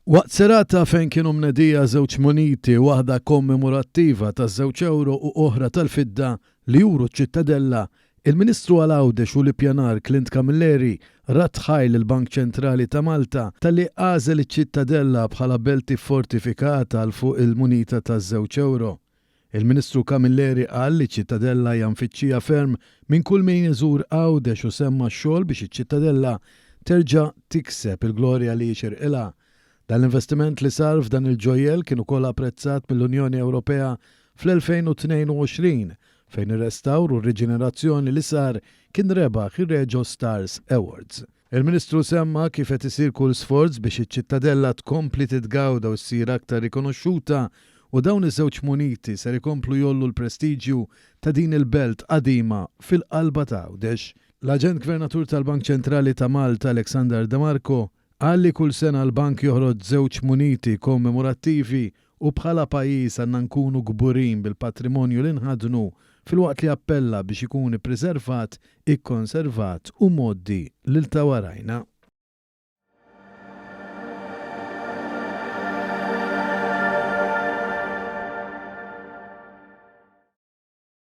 Waqt serata fejn kienu mnedija żewġ muniti, waħda kommemorattiva taż-żewġ euro u oħra tal-fidda li juru ċ-Ċittadella, il-Ministru għal-Għawdex u l-Ippjanar Clint Camilleri ratħajl il-Bank Ċentrali ta' Malta talli għażel iċ-Ċittadella bħala belti fortifikata għal fuq il-munita taż-żewġ euro. Il-Ministru Camilleri qal li ċ-Ċittadella hija mfittxija ferm minn kull min iżur Għawdex u semma x-xogħol biex iċ-Ċittadella terġa' tikseb il-glorja li jixirqilha. Dal-investiment li sar f'dan il-ġojjel kien ukoll apprezzat mill-Unjoni Ewropea fl-2022 fejn ir-restawr u r-riġenerazzjoni li sar kien rebaħ ir-Reġo Stars Awards. Il-Ministru semma kif qed isir kull sforz biex iċ-Ċittadella tkompli titgawda u ssir aktar rikonoxxuta u dawn iż-żewġ muniti ser ikomplu jollu l-prestiġju ta' din il-belt qadima fil-qalba ta' Għawdex. L-Aġent Gvernatur tal-Bank Ċentrali ta' Malta Alexander De Marco qal li kull sena l-bank joħroġ żewġ muniti kommemorattivi u bħala pajjiż għandna nkunu kburin bil-patrimonju li nħadnu filwaqt li appella biex ikun ippreservat, ikkonservat u moddi lil ta' warajna.